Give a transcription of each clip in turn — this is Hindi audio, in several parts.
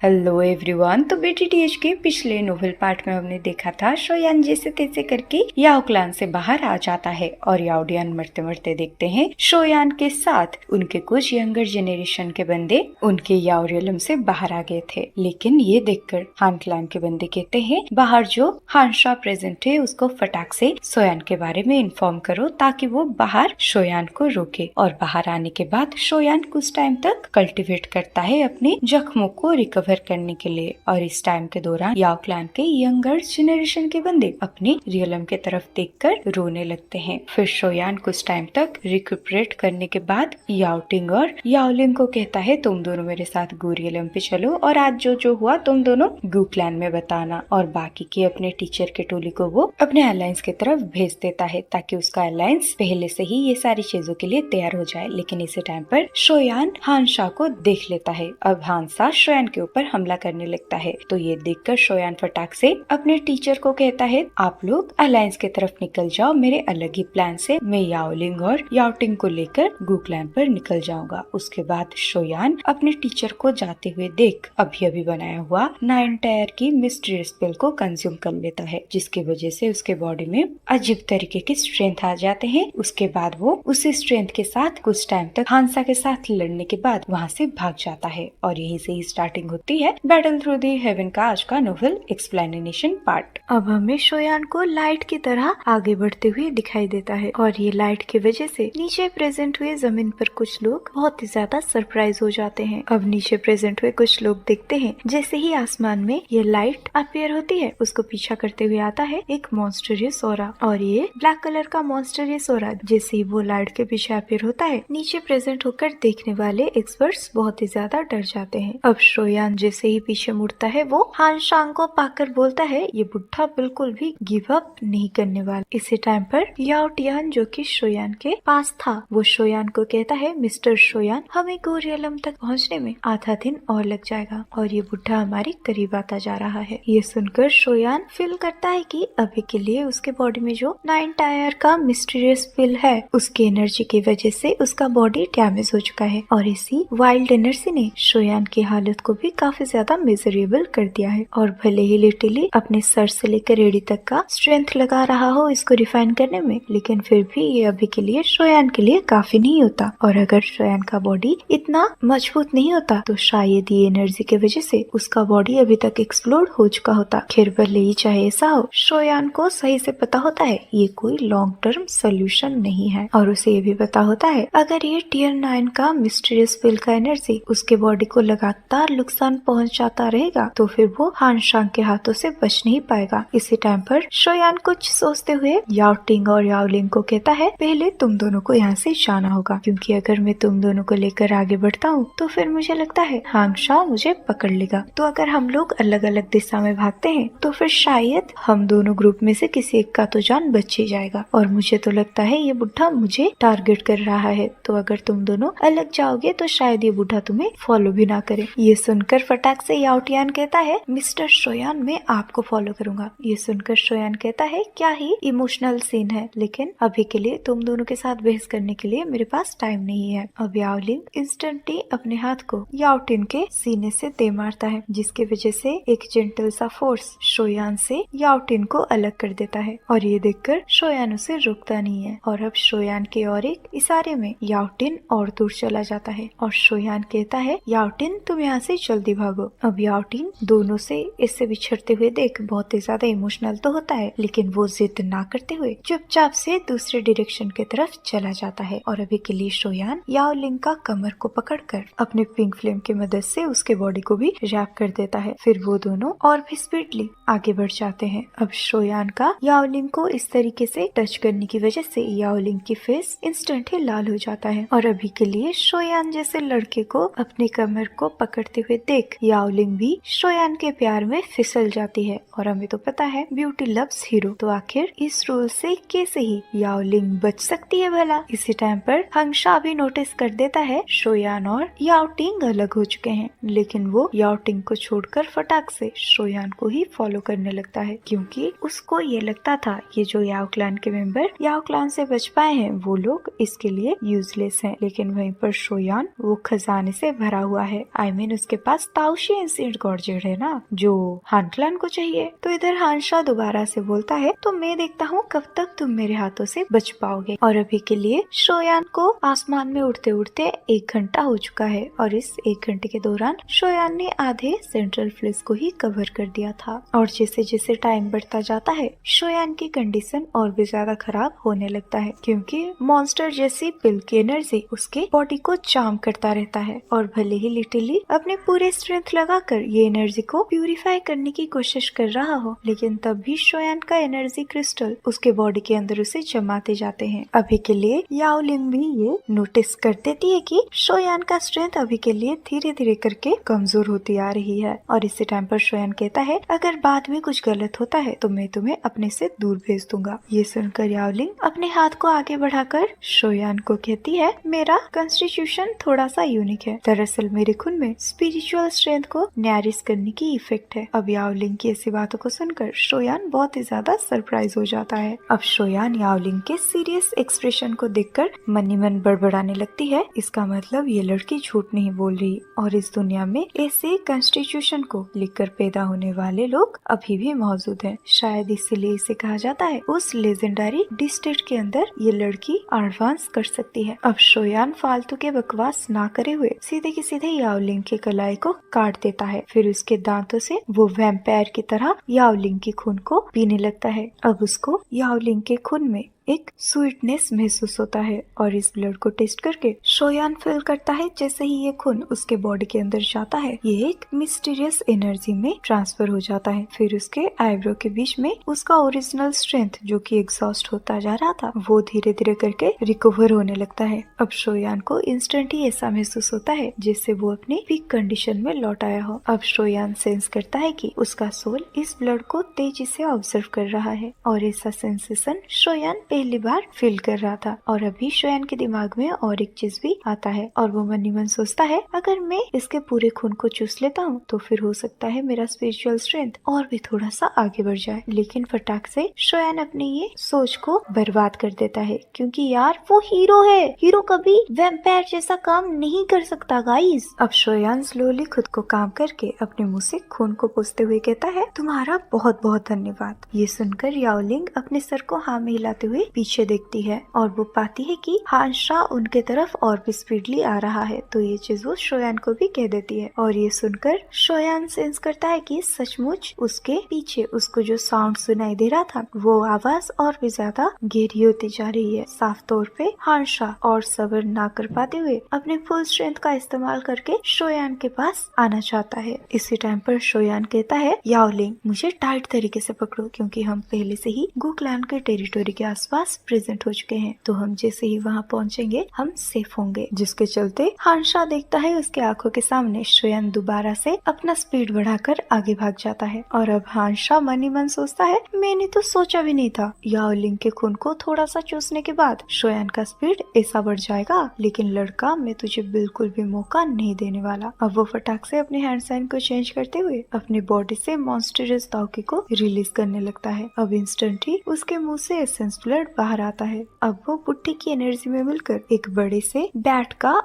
Hello everyone. तो बीटीटीएच के पिछले नोवेल पार्ट में हमने देखा था शोयान जैसे तैसे करके याओ क्लान से बाहर आ जाता है और याओडियन मरते मरते देखते हैं शोयान के साथ उनके कुछ यंगर जेनरेशन के बंदे उनके याओ रियलम से बाहर आ गए थे। लेकिन ये देखकर हान क्लान के बंदे कहते हैं बाहर जो हानशा प्रेजेंट है उसको फटाक से शोयान के बारे में इन्फॉर्म करो ताकि वो बाहर शोयान को रोके। और बाहर आने के बाद शोयान कुछ टाइम तक कल्टीवेट करता है अपने जख्मों को रिकवर करने के लिए। और इस टाइम के दौरान याओ क्लान के यंगर जेनरेशन के बंदे अपने रियलम के तरफ देखकर रोने लगते हैं। फिर शोयान कुछ टाइम तक रिकूपरेट करने के बाद याओटिंग और याओलिंग को कहता है तुम दोनों मेरे साथ गू रियलम पे चलो और आज जो जो हुआ तुम दोनों गू क्लैन में बताना। और बाकी के अपने टीचर के टोली को वो अपने अलायंस की तरफ भेज देता है ताकि उसका अलायंस पहले से ही ये सारी चीजों के लिए तैयार हो जाए। लेकिन इसी टाइम पर शोयान हानशा को देख लेता है। अब हानशा शोयान के ऊपर हमला करने लगता है। तो ये देखकर शोयान फटाक से अपने टीचर को कहता है आप लोग अलायंस की तरफ निकल जाओ, मेरे अलग ही प्लान से मैं याओलिंग और याओटिंग को लेकर गू क्लैन पर निकल जाऊंगा। उसके बाद शोयान अपने टीचर को जाते हुए देख अभी अभी बनाया हुआ 9 टायर की मिस्ट्री स्पेल को कंज्यूम कर लेता है, जिसकी वजह से उसके बॉडी में अजीब तरीके की स्ट्रेंथ आ जाते हैं। उसके बाद वो उसी स्ट्रेंथ के साथ कुछ टाइम तक हानसा के साथ लड़ने के बाद वहाँ से भाग जाता है। और यही से ही स्टार्टिंग होती है बैटल थ्रू दी हेवन का आज का नोवेल एक्सप्लेनेशन पार्ट। अब हमें शोयान को लाइट की तरह आगे बढ़ते हुए दिखाई देता है और ये लाइट की वजह से नीचे प्रेजेंट हुए जमीन पर कुछ लोग बहुत ही ज्यादा सरप्राइज हो जाते हैं। अब नीचे प्रेजेंट हुए कुछ लोग देखते हैं जैसे ही आसमान में ये लाइट अपीयर होती है उसको पीछा करते हुए आता है एक मॉन्स्टरियस ऑरा। और ये ब्लैक कलर का मॉन्स्टरियस ऑरा जैसे ही वो लाइट के पीछे अपीयर होता है नीचे प्रेजेंट होकर देखने वाले एक्सपर्ट्स बहुत ही ज्यादा डर जाते हैं। अब शोयान जैसे ही पीछे मुड़ता है वो हान शांग को पाकर बोलता है ये बुढ़ा बिल्कुल भी गिव अप नहीं करने वाला। इसी टाइम पर याओ टियान जो कि शोयान के पास था वो शोयान को कहता है मिस्टर शोयान हमें गोरियलम तक पहुंचने में आधा दिन और लग जाएगा और ये बुढ़ा हमारे करीब आता जा रहा है। ये सुनकर शोयान फील करता है कि अभी के लिए उसके बॉडी में जो 9 टायर का मिस्टीरियस पिल है उसकी एनर्जी की वजह से उसका बॉडी डैमेज हो चुका है और इसी वाइल्ड एनर्जी ने शोयान की हालत को भी काफी ज्यादा मिजरेबल कर दिया है। और भले ही लिटरली अपने सर से लेकर एड़ी तक का स्ट्रेंथ लगा रहा हो इसको रिफाइन करने में, लेकिन फिर भी ये अभी के लिए शोयान के लिए काफी नहीं होता। और अगर शोयान का बॉडी इतना मजबूत नहीं होता तो शायद ये एनर्जी की वजह से उसका बॉडी अभी तक एक्सप्लोड हो चुका होता। खैर भले ही चाहे ऐसा हो, शोयान को सही से पता होता है ये कोई लॉन्ग टर्म सोल्यूशन नहीं है और उसे ये भी पता होता है अगर ये टियर 9 का मिस्टीरियस पिल का एनर्जी उसके बॉडी को लगातार नुकसान पहुंचाता रहेगा तो फिर वो हान शांग के हाथों से बच नहीं पाएगा। इसी टाइम पर शोयान कुछ सोचते हुए याओटिंग और याओलिंग को कहता है पहले तुम दोनों को यहाँ से जाना होगा क्योंकि अगर मैं तुम दोनों को लेकर आगे बढ़ता हूँ तो फिर मुझे लगता है हान शांग मुझे पकड़ लेगा। तो अगर हम लोग अलग अलग दिशा में भागते हैं तो फिर शायद हम दोनों ग्रुप में से किसी एक का तो जान बच ही जाएगा और मुझे तो लगता है ये बुढ़ा मुझे टारगेट कर रहा है। तो अगर तुम दोनों अलग जाओगे तो शायद ये बुढ़ा तुम्हें फॉलो भी ना करे। ये सुनकर फटाक से याओटियान कहता है मिस्टर शोयान मैं आपको फॉलो करूंगा। ये सुनकर शोयान कहता है क्या ही इमोशनल सीन है, लेकिन अभी के लिए तुम दोनों के साथ बहस करने के लिए मेरे पास टाइम नहीं है। अब याओलिंग इंस्टेंटली अपने हाथ को याओटिन के सीने से दे मारता है जिसकी वजह से एक जेंटल सा फोर्स शोयान से याओटिन को अलग कर देता है और ये देखकर शोयान उसे रुकता नहीं है। और अब शोयान के और एक इशारे में याओटिन और दूर चला जाता है और शोयान कहता है याओटिन तुम यहाँ से जल्दी भागो। अब याओटिन दोनों से इससे बिछड़ते हुए देख बहुत ही ज्यादा इमोशनल तो होता है लेकिन वो जिद ना करते हुए चुपचाप से दूसरे डायरेक्शन की तरफ चला जाता है। और अभी के लिए शोयान याओलिंग का कमर को पकड़कर अपने पिंक फ्लेम की मदद से उसके बॉडी को भी रैप कर देता है। फिर वो दोनों और भी स्पीडली आगे बढ़ जाते हैं। अब शोयान का याओलिंग को इस तरीके से टच करने की वजह से याओलिंग की फेस इंस्टेंट ही लाल हो जाता है और अभी के लिए शोयान जैसे लड़के को अपनी कमर को पकड़ते हुए देख याओलिंग भी शोयान के प्यार में फिसल जाती है। और हमें तो पता है ब्यूटी लव्स हीरो, तो आखिर इस रूल से कैसे ही याओलिंग बच सकती है भला। इसी टाइम पर हंगशा भी नोटिस कर देता है शोयान और याओटिंग अलग हो चुके हैं, लेकिन वो याओटिंग को छोड़कर फटाक से शोयान को ही फॉलो करने लगता है क्योंकि उसको ये लगता था ये जो याओ क्लान के मेंबर याओ क्लान से बच पाए हैं वो लोग इसके लिए यूजलेस हैं। लेकिन वहीं पर शोयान वो खजाने से भरा हुआ है, उसके पास ताउशी इंसिडेंट गॉर्जेट है ना जो हानक्लान को चाहिए। तो इधर हानशा दोबारा से बोलता है तो मैं देखता हूँ कब तक तुम मेरे हाथों से बच पाओगे। और अभी के लिए शोयान को आसमान में उड़ते उड़ते 1 घंटा हो चुका है और इस 1 घंटे के दौरान शोयान ने आधे सेंट्रल फ्लिस को ही कवर कर दिया था। और जैसे जैसे टाइम बढ़ता जाता है शोयान की कंडीशन और भी ज्यादा खराब होने लगता है क्योंकि मॉन्स्टर जैसी पिल की एनर्जी उसके बॉडी को जाम करता रहता है। और भले ही लिटिली अपने पूरे स्ट्रेंथ लगाकर ये एनर्जी को प्यूरिफाई करने की कोशिश कर रहा हो लेकिन तब भी शोयान का एनर्जी क्रिस्टल उसके बॉडी के अंदर उसे जमाते जाते हैं। अभी के लिए याओलिंग भी ये नोटिस कर देती है कि शोयान का स्ट्रेंथ अभी के लिए धीरे धीरे करके कमजोर होती आ रही है। और इसी टाइम पर शोयान कहता है अगर बाद में कुछ गलत होता है तो मैं तुम्हें अपने से दूर भेज दूंगा। ये सुनकर याओलिंग अपने हाथ को आगे बढ़ाकर शोयान को कहती है मेरा कॉन्स्टिट्यूशन थोड़ा सा यूनिक है। दरअसल मेरे खून में स्पिरिचुअल स्ट्रेंथ को न्यारिश करने की इफेक्ट है। अब याओलिंग की ऐसी बातों को सुनकर शोयान बहुत ही ज्यादा सरप्राइज हो जाता है। अब शोयान याओलिंग के सीरियस एक्सप्रेशन को देखकर मन ही मन बड़बड़ाने लगती है। इसका मतलब ये लड़की झूठ नहीं बोल रही और इस दुनिया में ऐसे कॉन्स्टिट्यूशन को लिखकर पैदा होने वाले लोग अभी भी मौजूद हैं। शायद इसीलिए इसे कहा जाता है उस लेजेंडरी डिस्ट्रिक्ट के अंदर ये लड़की एडवांस कर सकती है। अब शोयान फालतू के बकवास ना करे हुए सीधे के सीधे याओलिंग के कलाई को काट देता है। फिर उसके दांतों से वो वैम्पायर की तरह याओलिंग के खून को पीने लगता है। अब उसको याओलिंग के खून में एक स्वीटनेस महसूस होता है और इस ब्लड को टेस्ट करके शोयान फील करता है जैसे ही ये खून उसके बॉडी के अंदर जाता है ये एक मिस्टीरियस एनर्जी में ट्रांसफर हो जाता है। फिर उसके आईब्रो के बीच में उसका ओरिजिनल स्ट्रेंथ जो कि एग्जॉस्ट होता जा रहा था वो धीरे धीरे करके रिकवर होने लगता है। अब शोयान को इंस्टेंट ही ऐसा महसूस होता है जैसे वो अपनी पीक कंडीशन में लौट आया हो। अब शोयान सेंस करता है कि उसका सोल इस ब्लड को तेजी से ऑब्जर्व कर रहा है और ऐसा सेंसेशन शोयान पहली बार फील कर रहा था। और अभी शोयान के दिमाग में और एक चीज भी आता है और वो मन ही मन सोचता है अगर मैं इसके पूरे खून को चूस लेता हूँ तो फिर हो सकता है मेरा स्पिरिचुअल स्ट्रेंथ और भी थोड़ा सा आगे बढ़ जाए। लेकिन फटाक से शोयान अपनी ये सोच को बर्बाद कर देता है क्योंकि यार वो हीरो है, हीरो कभी वैम्पायर जैसा काम नहीं कर सकता गाइस। अब शोयान स्लोली खुद को काम करके अपने मुंह से खून को पोंछते हुए कहता है तुम्हारा बहुत बहुत धन्यवाद। ये सुनकर याओलिंग अपने सर को हाँ में हिलाते हुए पीछे देखती है और वो पाती है कि हानशा उनके तरफ और भी स्पीडली आ रहा है। तो ये चीज वो शोयान को भी कह देती है और ये सुनकर शोयान सेंस करता है कि सचमुच उसके पीछे उसको जो साउंड सुनाई दे रहा था वो आवाज और भी ज्यादा गहरी होती जा रही है। साफ तौर पे हानशा और सब्र ना कर पाते हुए अपने फुल स्ट्रेंथ का इस्तेमाल करके शोयान के पास आना चाहता है। इसी टाइम पर शोयान कहता है याओलिंग मुझे टाइट तरीके से पकड़ो क्योंकि हम पहले से ही गुक्लान के टेरिटोरी के आसपास प्रेजेंट हो चुके हैं तो हम जैसे ही वहाँ पहुँचेंगे हम सेफ होंगे। जिसके चलते हानशा देखता है उसके आंखों के सामने शोयान दोबारा से अपना स्पीड बढ़ाकर आगे भाग जाता है। और अब हानशा मन ही मन सोचता है मैंने तो सोचा भी नहीं था याओलिंग के खून को थोड़ा सा चूसने के बाद शोयान का स्पीड ऐसा बढ़ जाएगा। लेकिन लड़का मैं तुझे बिल्कुल भी मौका नहीं देने वाला। अब वो फटाक से अपने हैंड साइन को चेंज करते हुए अपनी बॉडी से मॉन्स्टरस ताओकी को रिलीज करने लगता है। अब इंस्टेंट ही उसके मुंह से एसेंस ब्लड बाहर आता है। अब वो बुट्टी की एनर्जी में मिलकर एक बड़े से बैट का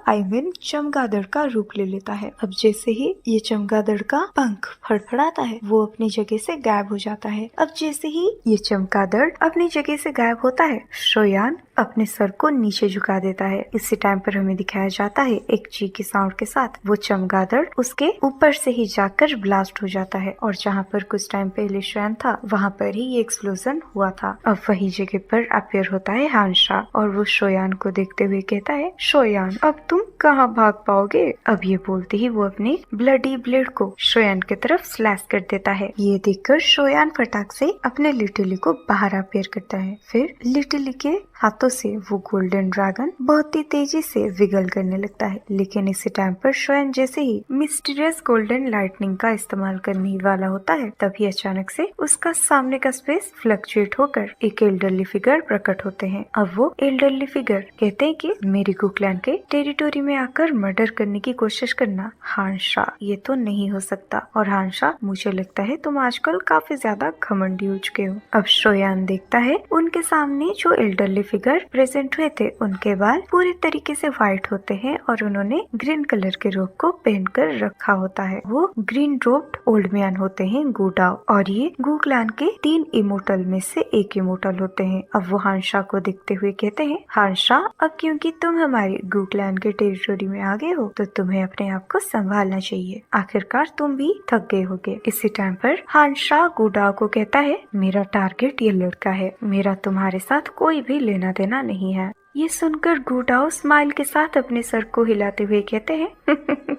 चमगादड़ का रूप ले लेता है। अब जैसे ही ये चमगादड़ का पंख फड़फड़ाता है वो अपनी जगह से गायब हो जाता है। अब जैसे ही ये चमगादड़ अपनी जगह से गायब होता है शोयान अपने सर को नीचे झुका देता है। इसी टाइम पर हमें दिखाया जाता है एक ची के साउंड के साथ वो चमगादड़ उसके ऊपर से ही जाकर ब्लास्ट हो जाता है और जहाँ पर कुछ टाइम पहले शोयान था वहाँ पर ही ये एक्सप्लोजन हुआ था। अब वही जगह पर अपीयर होता है हानशा और वो शोयान को देखते हुए कहता है शोयान अब तुम कहाँ भाग पाओगे। अब ये बोलते ही वो अपने ब्लडी ब्लेड को शोयान की तरफ स्लैश कर देता है। ये देखकर शोयान फटाक से अपने लिटिली को बाहर अपीयर करता है। फिर लिटिली के हाथों से वो गोल्डन ड्रैगन बहुत ही तेजी से विगल करने लगता है। लेकिन इसी टाइम पर शोयान जैसे ही मिस्टीरियस गोल्डन लाइटनिंग का इस्तेमाल करने वाला होता है तभी अचानक से उसका सामने का स्पेस फ्लक्चुएट होकर एक एल्डरली फिगर प्रकट होते हैं। अब वो एल्डरली फिगर कहते हैं कि मेरी गुक्लैंड के टेरिटोरी में आकर मर्डर करने की कोशिश करना हानशा ये तो नहीं हो सकता और हानशा मुझे लगता है तुम आजकल काफी ज्यादा घमंडी हो चुके हो। अब शोयान देखता है उनके सामने जो एल्डरली फिगर प्रेजेंट हुए थे उनके बाल पूरी तरीके से व्हाइट होते हैं और उन्होंने ग्रीन कलर के रोब को पहन कर रखा होता है। वो ग्रीन रोब्ड ओल्ड मैन होते हैं गुडाओ, और ये गु क्लैन के 3 इमोर्टल में से एक इमोर्टल होते हैं। अब वो हानशा को देखते हुए कहते हैं, हानशा अब क्योंकि तुम हमारे गु क्लैन के टेरिटोरी में आ गए हो तो तुम्हें अपने आप को संभालना चाहिए। आखिरकार तुम भी थक गए होगे। इसी टाइम पर हानशा गुडाओ को कहता है, मेरा टारगेट ये लड़का है, मेरा तुम्हारे साथ कोई भी लेना देना नहीं है। ये सुनकर गुडाओ स्माइल के साथ अपने सर को हिलाते हुए कहते हैं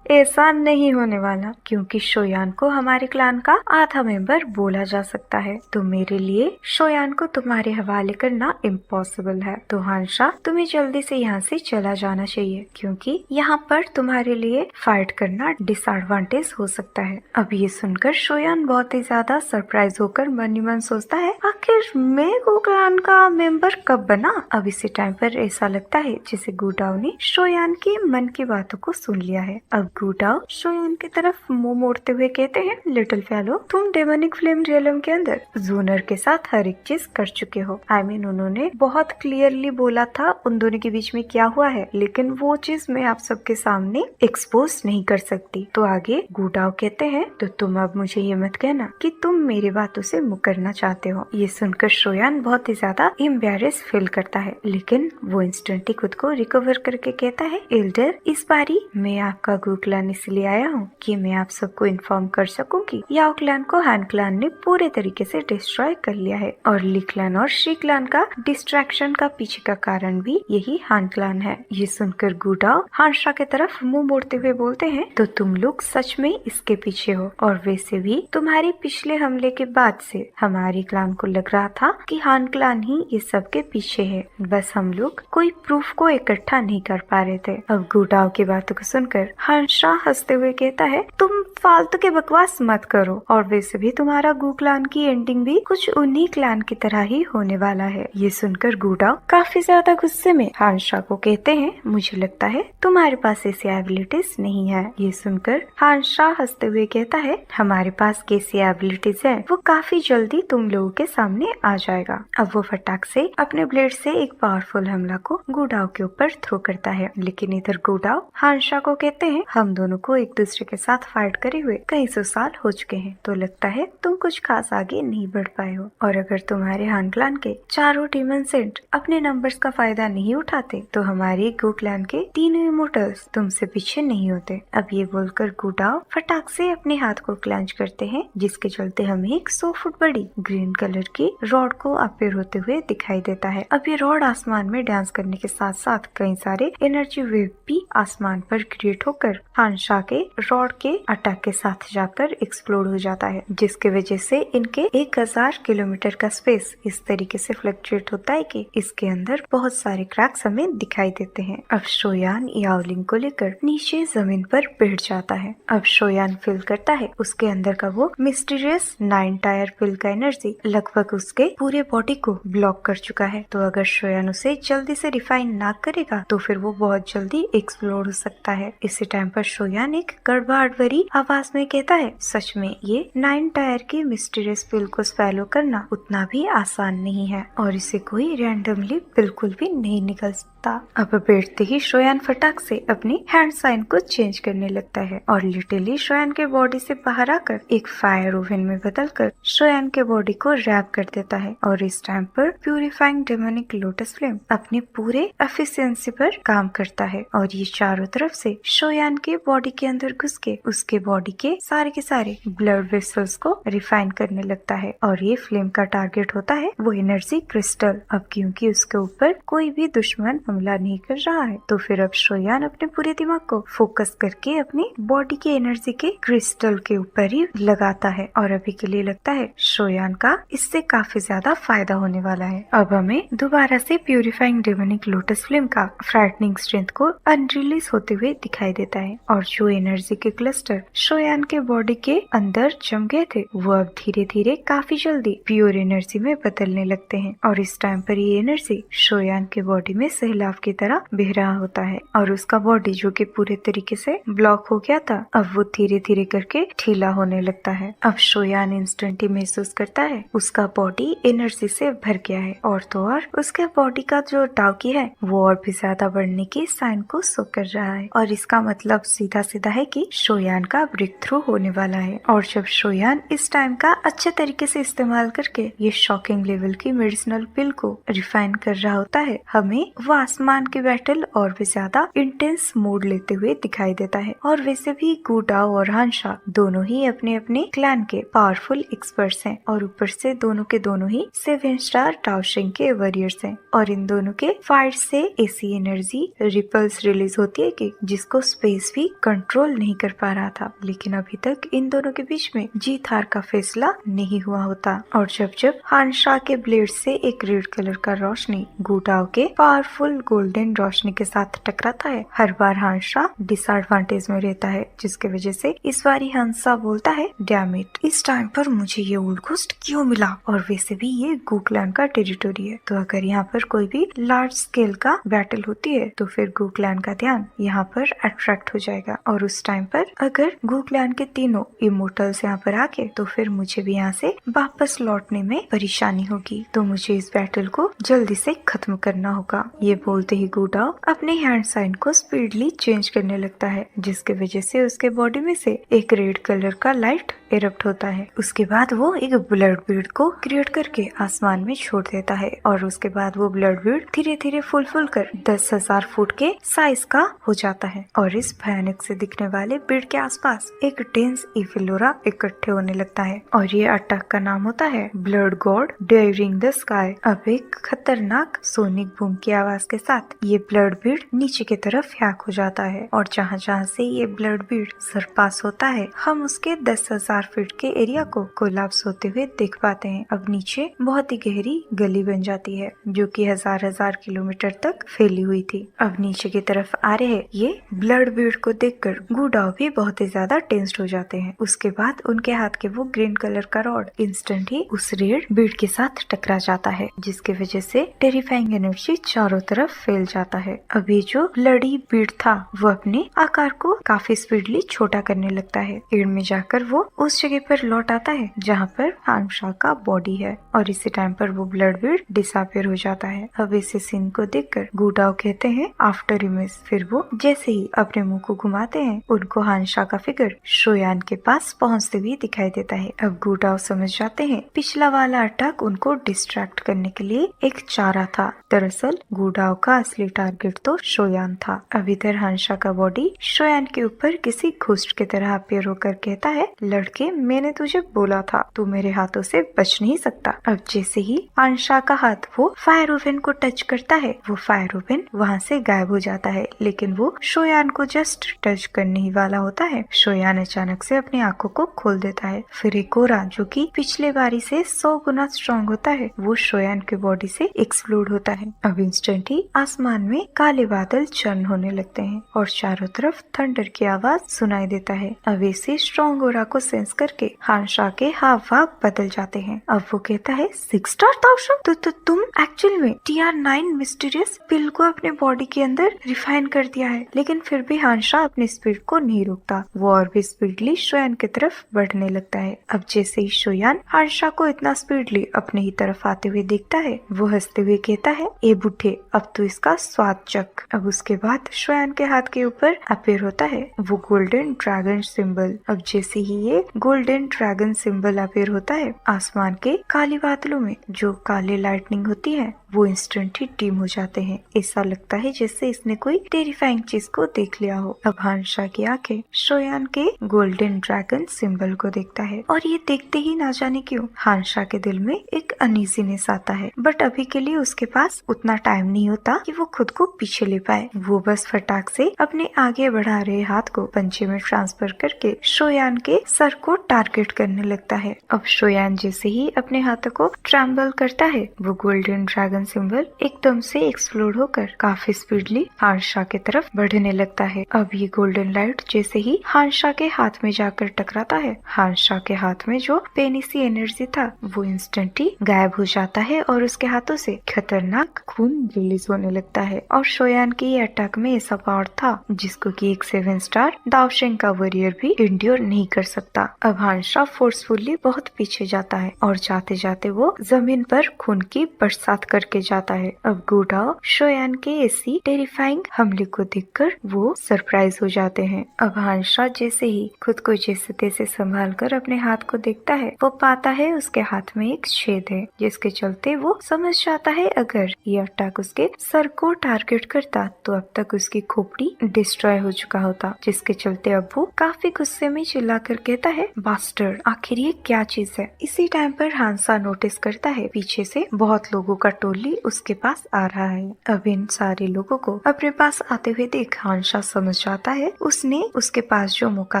ऐसा नहीं होने वाला, क्योंकि शोयान को हमारे क्लान का आधा मेंबर बोला जा सकता है, तो मेरे लिए शोयान को तुम्हारे हवाले करना इम्पॉसिबल है। तो हानशा तुम्हें जल्दी से यहाँ से चला जाना चाहिए, क्योंकि यहाँ पर तुम्हारे लिए फाइट करना डिसएडवांटेज हो सकता है। अब ये सुनकर शोयान बहुत ही ज्यादा सरप्राइज होकर मन ही मन सोचता है, आखिर मैं गु क्लान का मेंबर कब बना। अब इसी टाइम पर ऐसा लगता है जैसे गुडाओ ने शोयान की मन की बातों को सुन लिया है। अब गुडाओ शोयान की तरफ मुंह मोड़ते हुए कहते हैं, लिटिल फेलो, तुम डेमोनिक फ्लेम रियलम के अंदर जूनर के साथ हर एक चीज कर चुके हो। उन्होंने बहुत क्लियरली बोला था उन दोनों के बीच में क्या हुआ है, लेकिन वो चीज मैं आप सबके सामने एक्सपोज नहीं कर सकती। तो आगे गुडाओ कहते हैं, तो तुम अब मुझे ये मत कहना कि तुम मेरी बातों से मुकरना चाहते हो। ये सुनकर शोयान बहुत ही ज्यादा एम्बैरेस फील करता है, लेकिन वो इंस्टेंटली खुद को रिकवर करके कहता है, एल्डर, इस बारी मैं आपका गु क्लैन इसलिए आया हूँ कि मैं आप सबको इन्फॉर्म कर सकूं कि याओ क्लैन को हान क्लैन ने पूरे तरीके से डिस्ट्रॉय कर लिया है, और ली क्लैन और शी क्लैन का डिस्ट्रैक्शन का पीछे का कारण भी यही हान क्लैन है। ये सुनकर गुडाओ हानशा की तरफ मुंह मोड़ते हुए बोलते हैं, तो तुम लोग सच में इसके पीछे हो, और वैसे भी तुम्हारे पिछले हमले के बाद से हमारी क्लैन को लग रहा था कि हान क्लैन ही ये सब के पीछे है, बस हम लोग कोई प्रूफ को इकट्ठा नहीं कर पा रहे थे। अब गुडाओ की बातों को सुनकर हानशा हंसते हुए कहता है, तुम फालतू के बकवास मत करो, और वैसे भी तुम्हारा गु क्लैन की एंडिंग भी कुछ उन्हीं क्लैन की तरह ही होने वाला है। ये सुनकर गुडाओ काफी ज्यादा गुस्से में हानशा को कहते हैं, मुझे लगता है तुम्हारे पास ऐसी एबिलिटीज नहीं है। ये सुनकर हानशा हंसते हुए कहता है, हमारे पास कैसी एबिलिटीज है वो काफी जल्दी तुम लोगों के सामने आ जाएगा। अब वो फटाक से अपने ब्लेड से एक पावरफुल हमला को गुडाओ के ऊपर थ्रो करता है, लेकिन इधर गुडाओ हानशा को कहते हैं, हम दोनों को एक दूसरे के साथ फाइट करे हुए कई सौ साल हो चुके हैं, तो लगता है तुम कुछ खास आगे नहीं बढ़ पाए हो, और अगर तुम्हारे हान क्लैन के चारों डीमन सेंट अपने नंबर्स का फायदा नहीं उठाते तो हमारे गु क्लैन के तीनों इमोर्टल्स तुमसे पीछे नहीं होते। अब ये बोलकर गुडाओ फटाक से अपने हाथ को क्लेंच करते हैं, जिसके चलते हमें एक 100 फुट बड़ी ग्रीन कलर की रॉड को अपीयर होते हुए दिखाई देता है। अब ये रॉड आसमान में डांस करने के साथ साथ कई सारे एनर्जी वेव भी आसमान पर क्रिएट होकर हानशा के रॉड के अटैक के साथ जाकर एक्सप्लोड हो जाता है, जिसके वजह से इनके 1000 किलोमीटर का स्पेस इस तरीके से फ्लक्चुएट होता है कि इसके अंदर बहुत सारे क्रैक्स हमें दिखाई देते हैं। अब शोयान याओलिंग को लेकर नीचे जमीन पर बैठ जाता है। अब शोयान फील करता है उसके अंदर का वो मिस्टीरियस 9 टायर पिल का एनर्जी लगभग उसके पूरे बॉडी को ब्लॉक कर चुका है, तो अगर शोयान उसे जल्दी से रिफाइन ना करेगा तो फिर वो बहुत जल्दी एक्सप्लोड हो सकता है। इसी टाइम पर शोयान एक गड़बड़ भरी आवाज में कहता है, सच में ये 9 टायर की मिस्टीरियस पिल को स्पैलो करना उतना भी आसान नहीं है, और इसे कोई रैंडमली बिल्कुल भी नहीं निकल सकता। अब बैठते ही शोयान फटाक से अपनी हैंड साइन को चेंज करने लगता है, और लिटरली शोयान के बॉडी से बाहर आकर एक फायर ओवन में बदलकर शोयान के बॉडी को रैप कर देता है। और इस टाइम पर प्यूरिफाइंग डेमोनिक लोटस फ्लेम अपने पूरे एफिशिएंसी पर काम करता है, और ये चारों तरफ से शोयान के बॉडी के अंदर घुस के उसके बॉडी के सारे ब्लड वेसल्स को रिफाइन करने लगता है, और ये फ्लेम का टारगेट होता है वो एनर्जी क्रिस्टल। अब क्योंकि उसके ऊपर कोई भी दुश्मन हमला नहीं कर रहा है, तो फिर अब शोयान अपने पूरे दिमाग को फोकस करके अपनी बॉडी के एनर्जी के क्रिस्टल के ऊपर ही लगाता है, और अभी के लिए लगता है शोयान का इससे काफी ज्यादा फायदा होने वाला है। अब हमें दोबारा से प्यूरिफाइंग डेमोनिक लोटस फ्लेम का फ्राइटनिंग स्ट्रेंथ को अनरिलीज होते हुए दिखाई देता है, और जो एनर्जी के क्लस्टर शोयान के बॉडी के अंदर जम गए थे वो अब धीरे धीरे काफी जल्दी प्योर एनर्जी में बदलने लगते हैं, और इस टाइम पर ये एनर्जी शोयान के बॉडी में सहला गुलाब की तरह बह रहा होता है और उसका बॉडी जो कि पूरे तरीके से ब्लॉक हो गया था, अब वो धीरे धीरे करके ढीला होने लगता है। अब शोयान इंस्टेंटली महसूस करता है उसका बॉडी एनर्जी से भर गया है और तो और उसके बॉडी का जो डाउकी है वो और भी ज्यादा बढ़ने की साइन को शो कर रहा है और इसका मतलब सीधा सीधा है कि शोयान का ब्रेक थ्रू होने वाला है। और जब शोयान इस टाइम का अच्छे तरीके से इस्तेमाल करके ये शॉकिंग लेवल की मेडिसिनल पिल को रिफाइन कर रहा होता है, हमें वो आसमान की बैटल और भी ज्यादा इंटेंस मोड लेते हुए दिखाई देता है। और वैसे भी गु डाओ और हानशा दोनों ही अपने अपने क्लैन के पावरफुल एक्सपर्ट्स हैं और ऊपर से दोनों के दोनों ही 7 स्टार टाओशिंग के वॉरियर्स हैं और इन दोनों के फाइट से ऐसी एनर्जी रिपल्स रिलीज होती है कि जिसको स्पेस भी कंट्रोल नहीं कर पा रहा था। लेकिन अभी तक इन दोनों के बीच में जीत हार का फैसला नहीं हुआ होता। और जब जब हानशा के ब्लेड से एक रेड कलर का रोशनी गु डाओ के पावरफुल गोल्डन रोशनी के साथ टकराता है, हर बार हानशा डिसएडवांटेज में रहता है, जिसके वजह से इस बारी हानशा बोलता है डैम इट, इस टाइम पर मुझे ये ओल्ड घोस्ट क्यों मिला और वैसे भी ये गु क्लैन का टेरिटोरी है, तो अगर यहाँ पर कोई भी लार्ज स्केल का बैटल होती है तो फिर गु क्लैन का ध्यान यहाँ पर अट्रैक्ट हो जाएगा और उस टाइम पर अगर गु क्लैन के तीनों इमोर्टल्स यहाँ पर आके तो फिर मुझे भी यहाँ से वापस लौटने में परेशानी होगी, तो मुझे इस बैटल को जल्दी से खत्म करना होगा। ये बोलते ही गु डाओ अपने हैंड साइन को स्पीडली चेंज करने लगता है, जिसके वजह से उसके बॉडी में से एक रेड कलर का लाइट इरप्ट होता है। उसके बाद वो एक ब्लड बीड को क्रिएट करके आसमान में छोड़ देता है और उसके बाद वो ब्लड बीड धीरे धीरे फुल कर 10,000 फुट के साइज का हो जाता है और इस भयानक से दिखने वाले बीड के आसपास एक डेंस इफिलोरा इकट्ठे होने लगता है और ये अटैक का नाम होता है blood god daring the sky. अब एक खतरनाक सोनिक बूम की आवाज के साथ ये ब्लड बीड नीचे की तरफ हैक हो जाता है और जहाँ जहाँ से ये ब्लड बीड सरपास होता है हम उसके 10,000 फीट के एरिया को कोलैप्स होते हुए देख पाते हैं। अब नीचे बहुत ही गहरी गली बन जाती है जो कि हजार किलोमीटर तक फैली हुई थी। अब नीचे की तरफ आ रहे ये ब्लड बीड को देखकर गु डाओ भी बहुत ही ज्यादा टेंस्ड हो जाते हैं। उसके बाद उनके हाथ के वो ग्रीन कलर का रॉड इंस्टेंट ही उस रेड बीड के साथ टकरा जाता है, जिसके वजह से टेरिफाइंग एनर्जी चारों तरफ फैल जाता है। अभी जो ब्लडी बीड था वो अपने आकार को काफी स्पीडली छोटा करने लगता है। एंड में जाकर वो उस जगह पर लौट आता है जहाँ पर हानशा का बॉडी है और इसी टाइम पर वो ब्लड बीड डिसअपियर हो जाता है। अब इसे सीन को देखकर गु डाओ कहते हैं आफ्टर इमेज। फिर वो जैसे ही अपने मुंह को घुमाते हैं उनको हानशा का फिगर शोयान के पास पहुँचते हुए दिखाई देता है। अब गु डाओ समझ जाते हैं पिछला वाला अटैक उनको डिस्ट्रैक्ट करने के लिए एक चारा था। दरअसल गु डाओ का असली टारगेट तो शोयान था। अब इधर हानशा का बॉडी शोयान के ऊपर किसी घोस्ट की तरह अपियर होकर कहता है लड़के मैंने तुझे बोला था तू मेरे हाथों से बच नहीं सकता। अब जैसे ही हानशा का हाथ वो फायर ओवन को टच करता है वो फायर ओवन वहाँ से गायब हो जाता है, लेकिन वो शोयान को जस्ट टच करने ही वाला होता है। शोयान अचानक से अपनी आंखों को खोल देता है। फिर एक गोरा जो कि पिछले बारी से 100 गुना स्ट्रॉन्ग होता है वो शोयान के बॉडी से एक्सप्लोड होता है। अब इंस्टेंट ही आसमान में काले बादल चर्न होने लगते हैं और चारों तरफ थंडर की आवाज सुनाई देता है। अब इसे स्ट्रॉन्ग गोरा को सेंस करके हानशा के हाव भाव बदल जाते हैं। अब वो कहता है 6 स्टार टाओशिंग तो तुम एक्चुअल में TR9 मिस्टीरियस पिल को अपने बॉडी के अंदर रिफाइन कर दिया है। लेकिन फिर भी हानशा अपनी स्पीड को नहीं रोकता, वो और भी स्पीडली शोयान की तरफ बढ़ने लगता है। अब जैसे ही शोयान हानशा को इतना स्पीडली अपने ही तरफ आते हुए देखता है वो हंसते हुए कहता है ए बुढ़े अब तो इसका स्वाद चख। अब उसके बाद शोयान के हाथ के ऊपर अपीयर होता है वो गोल्डन ड्रैगन सिंबल। अब जैसे ही ये गोल्डन ड्रैगन सिंबल अपीयर होता है आसमान के काले बादलों में जो काले लाइटनिंग होती है वो इंस्टेंट ही डिम हो जाते हैं। ऐसा लगता है जैसे इसने कोई टेरिफाइंग चीज को देख लिया हो। अब हानशा की आंखें शोयान के गोल्डन ड्रैगन सिंबल को देखता है और ये देखते ही ना जाने क्यों हानशा के दिल में एक अनईजीनेस आता है, बट अभी के लिए उसके पास उतना टाइम नहीं होता कि वो खुद को पीछे ले पाए। वो बस फटाक से अपने आगे बढ़ा रहे हाथ को पंजे में ट्रांसफर करके शोयान के सर को टारगेट करने लगता है। अब शोयान जैसे ही अपने हाथों को ट्रैम्बल करता है वो गोल्डन ड्रैगन गोल्डन सिंबल एकदम से एक्सप्लोड होकर काफी स्पीडली हानशा की तरफ बढ़ने लगता है। अब ये गोल्डन लाइट जैसे ही हानशा के हाथ में जाकर टकराता है, हानशा के हाथ में जो पेनी सी एनर्जी था वो इंस्टेंटली गायब हो जाता है और उसके हाथों से खतरनाक खून रिलीज होने लगता है। और शोयान के ये अटैक में ऐसा पावर था जिसको कि एक 7 स्टार दावशेंग का वॉरियर भी इंड्योर नहीं कर सकता। अब हानशा फोर्सफुली बहुत पीछे जाता है और जाते जाते वो जमीन पर खून की बरसात करके जाता है। अब गुडाओ शोयान के ऐसी टेरिफाइंग हमले को देखकर वो सरप्राइज हो जाते हैं। अब हानशा जैसे ही खुद को जैसे तैसे संभाल कर अपने हाथ को देखता है, वो पाता है उसके हाथ में एक छेद है, जिसके चलते वो समझ जाता है अगर ये अटैक उसके सर को टारगेट करता तो अब तक उसकी खोपड़ी डिस्ट्रॉय हो चुका होता, जिसके चलते अब वो काफी गुस्से में चिल्लाकर कहता है, बास्टर्ड, आखिर ये क्या चीज है। इसी टाइम पर हानशा नोटिस करता है पीछे से बहुत लोगों का टोली उसके पास आ रहा है। अब इन सारे लोगों को अपने पास आते हुए देख हानशा समझ जाता है उसने उसके पास जो मौका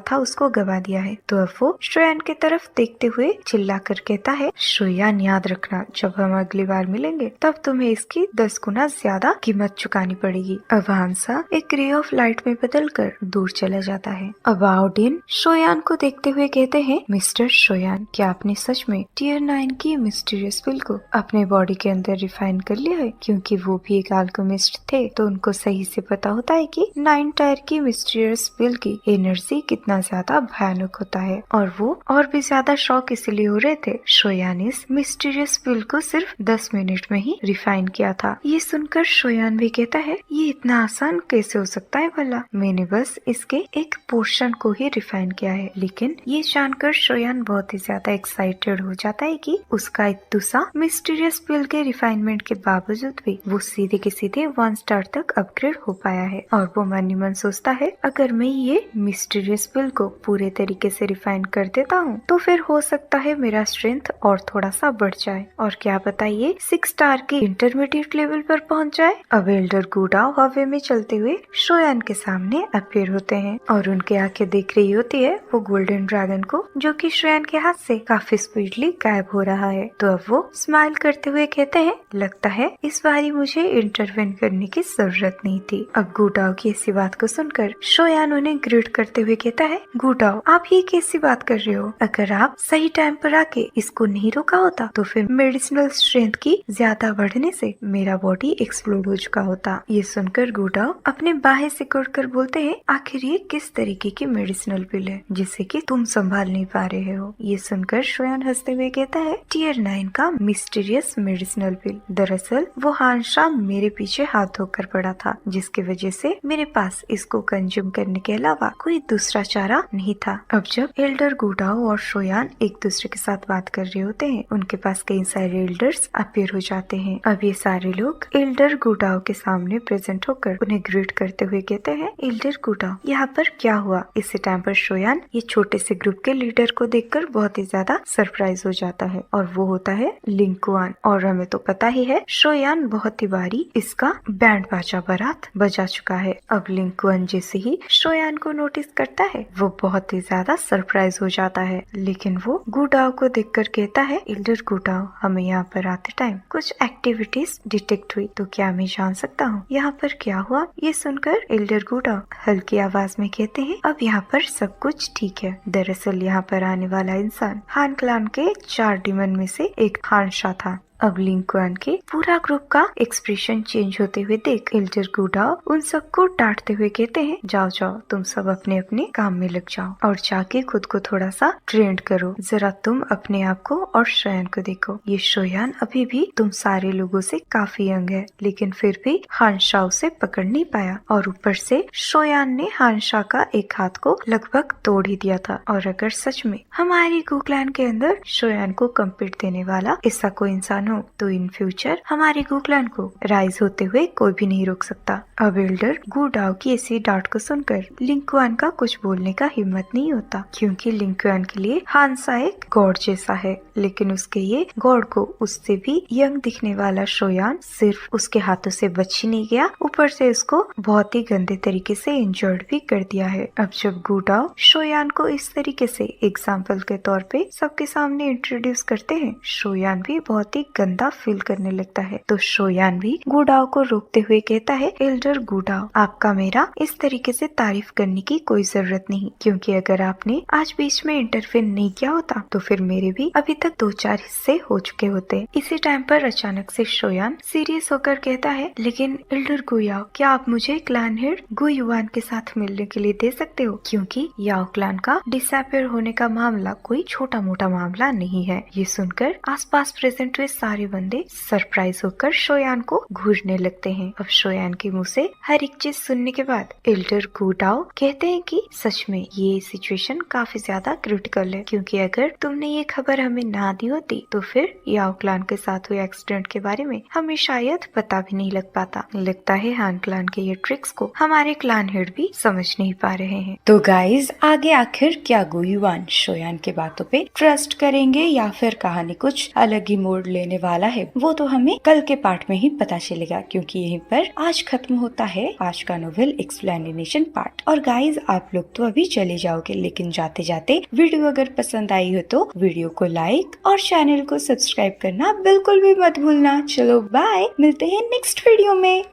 था उसको गवा दिया है। तो अब वो शोयान की तरफ देखते हुए चिल्ला कर कहता है, शोयान याद रखना, जब हम अगली बार मिलेंगे तब तुम्हें इसकी 10 गुना ज्यादा कीमत चुकानी पड़ेगी। अब हानशा एक रे ऑफ लाइट में बदलकर दूर चला जाता है। अब आउडिन शोयान को देखते हुए कहते हैं, मिस्टर शोयान, क्या आपने सच में टियर 9 की मिस्टीरियस पिल को अपने बॉडी के अंदर रिफाइन कर लिया है? क्योंकि वो भी एक अल्केमिस्ट थे तो उनको सही से पता होता है कि 9 टायर की मिस्टीरियस पिल की एनर्जी कितना ज्यादा भयानक होता है। और वो और भी ज्यादा शॉक इसलिए हो रहे थे, शोयान इस मिस्टीरियस पिल को सिर्फ 10 मिनट में ही रिफाइन किया था। ये सुनकर शोयान भी कहता है, ये इतना आसान कैसे हो सकता है भला, मैंने बस इसके एक पोर्शन को ही रिफाइन किया है। लेकिन ये जानकर शोयान बहुत ही ज्यादा एक्साइटेड हो जाता है कि उसका एक दूसरा मिस्टीरियस पिल के रिफाइनमेंट के बावजूद भी वो सीधे के सीधे 1 स्टार तक अपग्रेड हो पाया है। और वो मन ही मन सोचता है, अगर मैं ये मिस्टीरियस पिल को पूरे तरीके से रिफाइन कर देता हूँ तो फिर हो सकता है मेरा स्ट्रेंथ और थोड़ा सा बढ़ जाए, और क्या बताइए 6 स्टार के इंटरमीडिएट लेवल पर पहुँच जाए। अब एल्डर गुडाओ हवे में चलते हुए शोयान के सामने अपीयर होते हैं और उनके आंखें देख रही होती है वो गोल्डन ड्रैगन को, जो कि शोयान के हाथ से काफी स्पीडली गायब हो रहा है। तो अब वो स्माइल करते हुए कहते हैं, लगता है इस बारी मुझे इंटरवेन करने की जरूरत नहीं थी। अब गुडाओ की ऐसी बात को सुनकर शोयान उन्हें ग्रीट करते हुए कहता है, गुडाओ, आप ये कैसी बात कर रहे हो? अगर आप सही टाइम पर आके इसको नहीं रोका होता तो फिर मेडिसिनल स्ट्रेंथ की ज्यादा बढ़ने से मेरा बॉडी एक्सप्लोड हो चुका होता। ये सुनकर गुडाओ अपने बाहें सिकुड़कर बोलते हैं, आखिर ये किस तरीके की मेडिसिनल पिल है जिसे कि तुम संभाल नहीं पा रहे हो? ये सुनकर शोयान हंसते हुए कहता है, टियर 9 का मिस्टीरियस मेडिसिनल पिल। दरअसल वो हानशा मेरे पीछे हाथ धोकर पड़ा था, जिसकी वजह से मेरे पास इसको कंज्यूम करने के अलावा कोई दूसरा चारा नहीं था। अब जब एल्डर गुडाओ और शोयान एक दूसरे के साथ बात कर रहे होते हैं, उनके पास कई सारे एल्डर्स अपीयर हो जाते हैं। अब ये सारे लोग एल्डर गुडाओ के सामने प्रेजेंट होकर उन्हें ग्रीट करते हुए कहते हैं, एल्डर गुडाओ, यहाँ पर क्या हुआ? इसी टाइम पर शोयान ये छोटे से ग्रुप के लीडर को देखकर बहुत ही ज्यादा सरप्राइज हो जाता है, और वो होता है लिंकुआन। और हमें तो पता ही है शोयान बहुत ही बारी इसका बैंड बाजा बारात बजा चुका है। अब लिंकुआन जैसे ही शोयान को नोटिस करता है वो बहुत ही ज्यादा सरप्राइज हो जाता है, लेकिन वो गुडाओ को देखकर कहता है, एल्डर गुडाओ, हमें यहाँ पर आते टाइम कुछ एक्टिविटीज डिटेक्ट हुई, तो क्या मैं जान सकता हूँ यहाँ पर क्या हुआ? ये सुनकर एल्डर गुडाओ हल्की आवाज में कहते हैं, अब यहाँ पर सब कुछ ठीक है। दरअसल यहाँ पर आने वाला इंसान हान क्लान के 4 डीमन में से एक हानशा था। अब लिंकुआन के पूरा ग्रुप का एक्सप्रेशन चेंज होते हुए देख एल्डर गुडाओ उन सबको डांटते हुए कहते हैं, जाओ जाओ, तुम सब अपने अपने काम में लग जाओ और जाके खुद को थोड़ा सा ट्रेंड करो। जरा तुम अपने आप को और शोयान को देखो। ये शोयान अभी भी तुम सारे लोगों से काफी यंग है, लेकिन फिर भी हानशा उसे पकड़ नहीं पाया, और ऊपर से शोयान ने हानशा का एक हाथ को लगभग तोड़ ही दिया था। और अगर सच में हमारी गुक्लान के अंदर शोयान को कम्पीट देने वाला ऐसा कोई इंसान हो तो इन फ्यूचर हमारे गुक्लान को राइज होते हुए कोई भी नहीं रोक सकता। अब एल्डर गुडाओ की ऐसी डांट को सुनकर लिंकुआन का कुछ बोलने का हिम्मत नहीं होता, क्योंकि लिंकुआन के लिए हानशा एक गॉड जैसा है, लेकिन उसके ये गॉड को उससे भी यंग दिखने वाला शोयान सिर्फ उसके हाथों से बच ही नहीं गया, ऊपर से उसको बहुत ही गंदे तरीके से इंजर्ड भी कर दिया है। अब जब गुडाओ शोयान को इस तरीके से एग्जाम्पल के तौर पे सबके सामने इंट्रोड्यूस करते हैं, शोयान भी बहुत ही गंदा फील करने लगता है। तो शोयान भी गुडाओ को रोकते हुए कहता है, एल्डर गुडाओ, आपका मेरा इस तरीके से तारीफ करने की कोई जरूरत नहीं, क्योंकि अगर आपने आज बीच में इंटरफेयर नहीं किया होता तो फिर मेरे भी अभी तक 2-4 हिस्से हो चुके होते। इसी टाइम पर अचानक से शोयान सीरियस होकर कहता है, लेकिन एल्डर गुयाओ, क्या आप मुझे क्लैन हेड गु युआन के साथ मिलने के लिए दे सकते हो, क्योंकि याओ क्लैन का डिसअपियर होने का मामला कोई छोटा मोटा मामला नहीं है। ये सुनकर आसपास प्रेजेंट हुए सारे बंदे सरप्राइज होकर शोयान को घूरने लगते हैं। अब शोयान के मुंह से हर एक चीज सुनने के बाद एल्डर गुडाओ कहते हैं कि सच में ये सिचुएशन काफी ज्यादा क्रिटिकल है, क्योंकि अगर तुमने ये खबर हमें ना दी होती तो फिर याओ क्लैन के साथ हुए एक्सीडेंट के बारे में हमें शायद पता भी नहीं लग पाता। लगता है हान क्लैन के ये ट्रिक्स को हमारे क्लैन हेड भी समझ नहीं पा रहे हैं। तो गाइज, आगे आखिर क्या गु युआन शोयान के बातों पे ट्रस्ट करेंगे या फिर कहानी कुछ अलग ही मोड़ लेने वाला है, वो तो हमें कल के पार्ट में ही पता चलेगा, क्योंकि यहीं पर आज खत्म होता है आज का नोवेल एक्सप्लेनेशन पार्ट। और गाइज, आप लोग तो अभी चले जाओगे, लेकिन जाते जाते वीडियो अगर पसंद आई हो तो वीडियो को लाइक और चैनल को सब्सक्राइब करना बिल्कुल भी मत भूलना। चलो बाय, मिलते हैं नेक्स्ट वीडियो में।